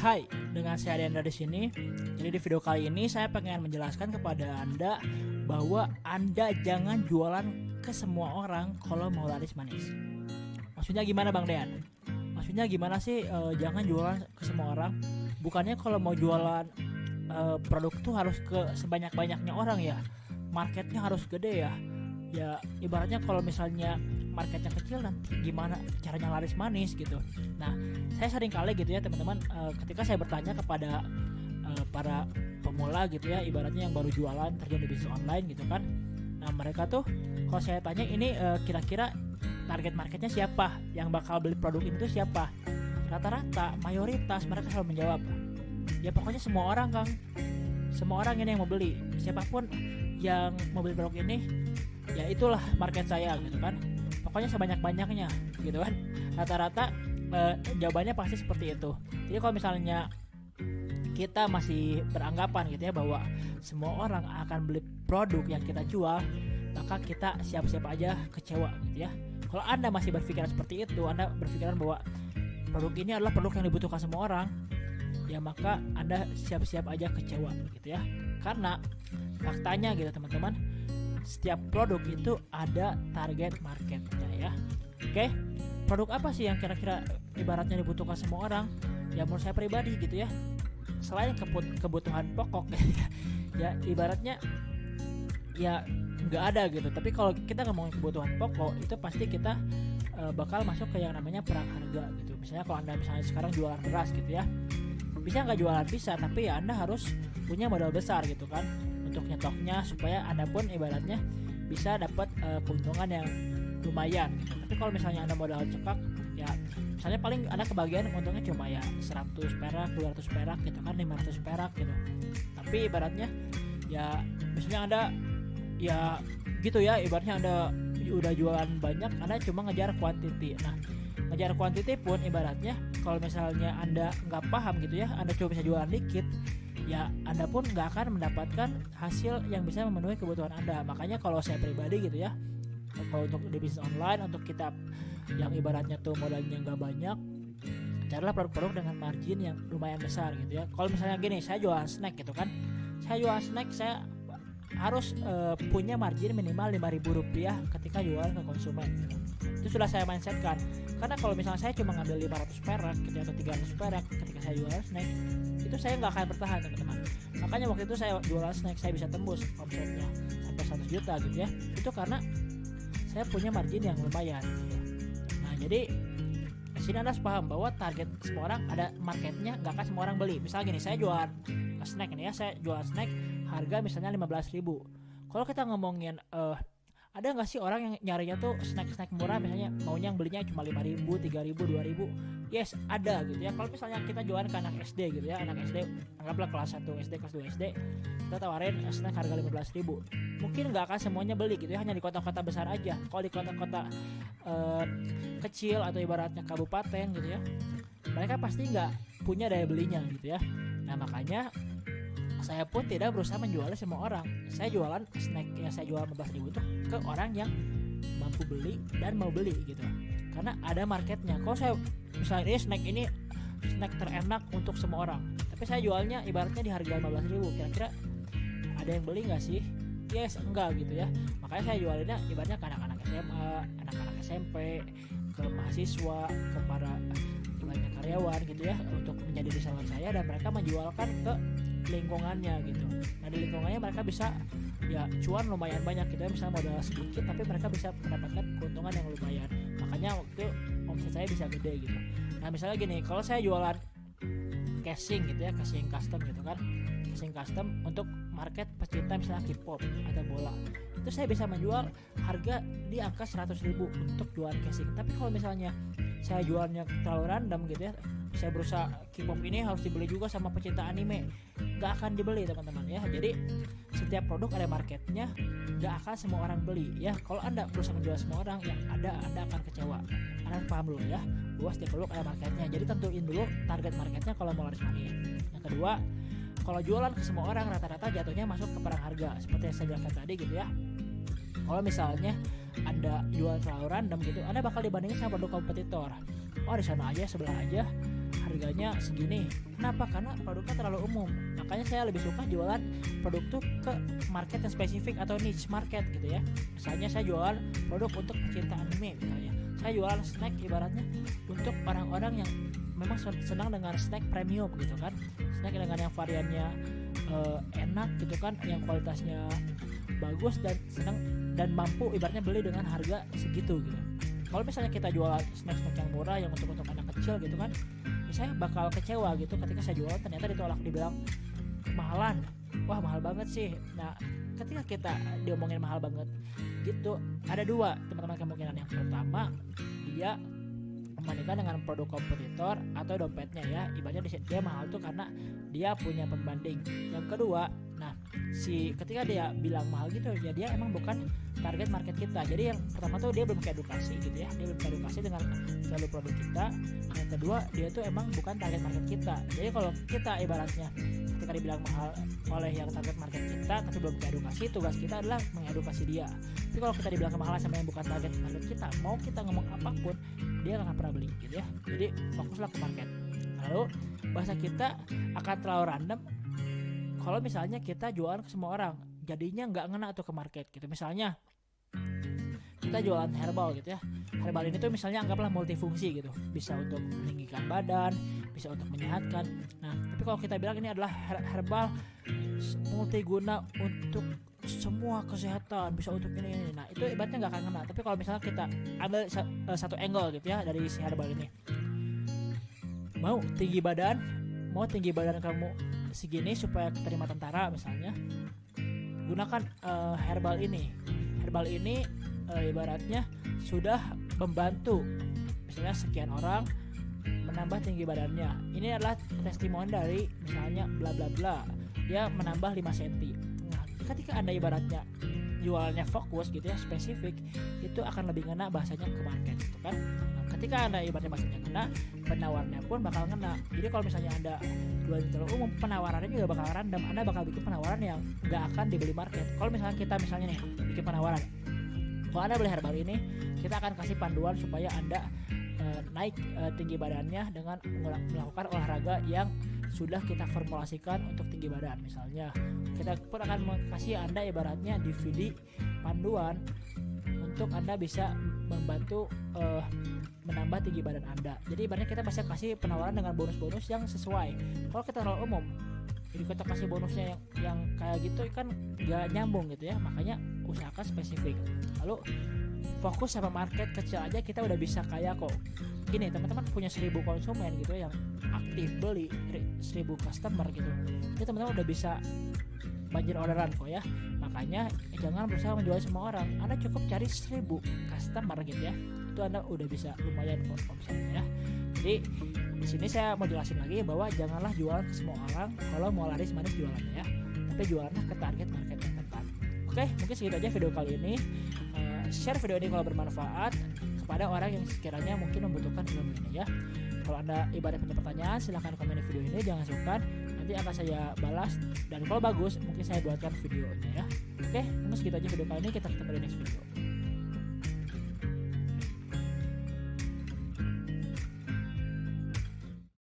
Hai, dengan saya Denda di sini. Jadi di video kali ini saya pengen menjelaskan kepada Anda bahwa Anda jangan jualan ke semua orang kalau mau laris manis. Maksudnya gimana Bang Dean? Maksudnya gimana sih jangan jualan ke semua orang? Bukannya kalau mau jualan produk tuh harus ke sebanyak-banyaknya orang ya? Marketnya harus gede ya? Ya ibaratnya kalau misalnya marketnya kecil nanti gimana caranya laris manis gitu. Nah saya sering kali gitu ya teman-teman, ketika saya bertanya kepada para pemula gitu ya, ibaratnya yang baru jualan terjun di bisnis online gitu kan. Nah mereka tuh kalau saya tanya ini kira-kira target marketnya siapa yang bakal beli produk ini tuh siapa, rata-rata mayoritas mereka selalu menjawab ya pokoknya semua orang Kang, semua orang ini yang mau beli, siapapun yang mau beli produk ini ya itulah market saya gitu kan, pokoknya sebanyak-banyaknya gitu kan. Rata-rata jawabannya pasti seperti itu. Jadi kalau misalnya kita masih beranggapan gitu ya bahwa semua orang akan beli produk yang kita jual, maka kita siap-siap aja kecewa gitu ya. Kalau Anda masih berpikiran seperti itu, Anda berpikiran bahwa produk ini adalah produk yang dibutuhkan semua orang, ya maka Anda siap-siap aja kecewa gitu ya. Karena faktanya gitu teman-teman, setiap produk itu ada target marketnya ya. Oke, produk apa sih yang kira-kira ibaratnya dibutuhkan semua orang? Ya menurut saya pribadi gitu ya, selain kebutuhan pokok ya ibaratnya ya nggak ada gitu. Tapi kalau kita ngomongin kebutuhan pokok itu pasti kita bakal masuk ke yang namanya perang harga gitu. Misalnya kalau Anda misalnya sekarang jualan beras gitu ya, bisa nggak jualan bisa, tapi ya Anda harus punya modal besar gitu kan untuk nyetoknya supaya Anda pun ibaratnya bisa dapat keuntungan yang lumayan gitu. Tapi kalau misalnya Anda modal cekak ya misalnya paling Anda kebagian untungnya cuma ya 100 perak, 200 perak gitu kan, 500 perak gitu. Tapi ibaratnya ya misalnya Anda ya gitu ya, ibaratnya Anda udah jualan banyak, Anda cuma ngejar quantity. Nah ngejar quantity pun ibaratnya kalau misalnya Anda nggak paham gitu ya, Anda cuma bisa jualan dikit, ya Anda pun nggak akan mendapatkan hasil yang bisa memenuhi kebutuhan Anda. Makanya kalau saya pribadi gitu ya, kalau untuk di bisnis online, untuk kita yang ibaratnya tuh modalnya nggak banyak, carilah produk-produk dengan margin yang lumayan besar gitu ya. Kalau misalnya gini, saya jualan snack gitu kan, saya jualan snack, saya harus punya margin minimal Rp5.000 ketika jualan ke konsumen gitu. Itu sudah saya mindsetkan. Karena kalau misalnya saya cuma ngambil 500 perak gitu, atau 300 perak ketika saya jualan snack, itu saya nggak akan bertahan teman-teman. Makanya waktu itu saya jualan snack saya bisa tembus omsetnya sampai 100 juta gitu ya. Itu karena saya punya margin yang lumayan gitu. Nah jadi sini Anda harus paham bahwa target semua orang ada marketnya, nggak akan semua orang beli. Misalnya gini, saya jualan snack ini ya, saya jualan snack harga misalnya 15.000. Kalau kita ngomongin ada nggak sih orang yang nyarinya tuh snack murah, misalnya maunya yang belinya cuma 5.000, 3.000, 2.000? Yes, ada gitu ya. Kalau misalnya kita jualan ke anak SD gitu ya, anak SD anggaplah kelas 1 SD, kelas 2 SD, kita tawarin snack harga 15.000. Mungkin nggak akan semuanya beli gitu ya, hanya di kota-kota besar aja. Kalau di kota-kota kecil atau ibaratnya kabupaten gitu ya, mereka pasti nggak punya daya belinya gitu ya. Nah makanya saya pun tidak berusaha menjualnya semua orang. Saya jualan snack yang saya jual 15.000 itu ke orang yang mampu beli dan mau beli gitu. Karena ada marketnya. Kalau saya misalnya ini snack terenak untuk semua orang, tapi saya jualnya ibaratnya di harga 15.000, kira-kira ada yang beli nggak sih? Yes, enggak gitu ya. Makanya saya jualinnya ibaratnya ke anak-anak SMA, anak-anak SMP, ke mahasiswa, ke para ibaratnya karyawan gitu ya, untuk menjadi reseller saya, dan mereka menjualkan ke lingkungannya gitu. Nah di lingkungannya mereka bisa ya cuan lumayan banyak gitu ya, misalnya modal sedikit tapi mereka bisa mendapatkan keuntungan yang lumayan. Makanya waktu omset saya bisa gede gitu. Nah misalnya gini, kalau saya jualan casing gitu ya, casing custom gitu kan, casing custom untuk market pecinta misalnya K-pop atau bola, itu saya bisa menjual harga di angka 100.000 untuk jualan casing. Tapi kalau misalnya saya jualnya terlalu random gitu ya, saya berusaha K-pop ini harus dibeli juga sama pecinta anime, gak akan dibeli teman-teman ya. Jadi setiap produk ada marketnya, gak akan semua orang beli ya. Kalau Anda berusaha menjual semua orang, yang ada Anda akan kecewa. Anda paham dulu ya bahwa setiap produk ada marketnya. Jadi tentuin dulu target marketnya kalau mau laris manis. Yang kedua, kalau jualan ke semua orang rata-rata jatuhnya masuk ke perang harga seperti yang saya jelaskan tadi gitu ya. Kalau misalnya Anda jual terlalu random gitu, Anda bakal dibandingin sama produk kompetitor. Oh di sana aja, sebelah aja harganya segini. Kenapa? Karena produknya terlalu umum. Makanya saya lebih suka jualan produk tuh ke market yang spesifik atau niche market gitu ya. Misalnya saya jualan produk untuk pecinta anime misalnya. Saya jualan snack ibaratnya untuk orang-orang yang memang senang dengan snack premium gitu kan. Snack dengan yang variannya enak gitu kan, yang kualitasnya bagus dan senang dan mampu ibaratnya beli dengan harga segitu gitu. Kalau misalnya kita jualan snack-snack yang murah yang untuk anak kecil gitu kan, ya saya bakal kecewa gitu ketika saya jual ternyata ditolak, dibilang mahalan. Wah mahal banget sih. Nah ketika kita diomongin mahal banget gitu, ada dua teman-teman kemungkinan. Yang pertama, dia membandingkan dengan produk kompetitor atau dompetnya ya, ibaratnya dia mahal tuh karena dia punya pembanding. Yang kedua, nah ketika dia bilang mahal gitu ya, dia emang bukan target market kita. Jadi yang pertama tuh dia belum edukasi gitu ya, dia belum edukasi dengan value produk kita. Yang kedua, dia tuh emang bukan target market kita. Jadi kalau kita ibaratnya ketika dibilang mahal oleh yang target market kita tapi belum edukasi, tugas kita adalah mengedukasi dia. Tapi kalau kita dibilang kemahalan sama yang bukan target market kita, mau kita ngomong apapun dia gak akan pernah beli gitu ya. Jadi fokuslah ke market. Lalu bahasa kita akan terlalu random kalau misalnya kita jualan ke semua orang, jadinya nggak ngena tuh ke market gitu. Misalnya kita jualan herbal gitu ya, herbal ini tuh misalnya anggaplah multifungsi gitu, bisa untuk meninggikan badan, bisa untuk menyehatkan. Nah tapi kalau kita bilang ini adalah herbal multiguna untuk semua kesehatan, bisa untuk ini. Nah itu ibaratnya nggak akan kena. Tapi kalau misalnya kita ambil satu angle gitu ya dari si herbal ini, mau tinggi badan kamu segini supaya keterima tentara misalnya, gunakan herbal ini ibaratnya sudah membantu misalnya sekian orang menambah tinggi badannya. Ini adalah testimoni dari misalnya bla bla bla, dia menambah 5 cm. Nah ketika Anda ibaratnya jualannya fokus gitu ya, spesifik, itu akan lebih ngena bahasanya ke market gitu kan. Nah, ketika Anda ibaratnya bahasanya ngena, penawarnya pun bakal ngena. Jadi kalau misalnya Anda jual terlalu umum, penawarannya juga bakal random. Anda bakal bikin penawaran yang gak akan dibeli market. Kalau misalnya kita nih bikin penawaran, kalau Anda beli herbal ini, kita akan kasih panduan supaya Anda naik tinggi badannya dengan melakukan olahraga yang sudah kita formulasikan untuk tinggi badan. Misalnya kita pun akan kasih Anda ibaratnya DVD panduan untuk Anda bisa membantu menambah tinggi badan Anda. Jadi ibaratnya kita bisa kasih penawaran dengan bonus-bonus yang sesuai. Kalau kita terlalu umum, jadi kita kasih bonusnya yang kayak gitu kan gak nyambung gitu ya. Makanya usahakan spesifik. Lalu fokus sama market kecil aja kita udah bisa kaya kok. Gini teman-teman punya 1000 konsumen gitu yang aktif beli, 1000 customer gitu, ini teman-teman udah bisa banjir orderan kok ya. Makanya jangan berusaha menjual semua orang. Anda cukup cari 1000 customer gitu ya, itu Anda udah bisa lumayan kok omsetnya ya. Jadi di sini saya mau jelasin lagi bahwa janganlah jualan ke semua orang kalau mau laris manis jualannya ya, tapi jualanlah ke target market yang tepat. Oke, mungkin segitu aja video kali ini. Share video ini kalau bermanfaat kepada orang yang sekiranya mungkin membutuhkan ilmu ini ya. Kalau Anda ibarat punya pertanyaan, silahkan komen di video ini, jangan sungkan, nanti akan saya balas. Dan kalau bagus, mungkin saya buatkan videonya ya. Oke, mungkin segitu aja video kali ini, kita ketemu di next video.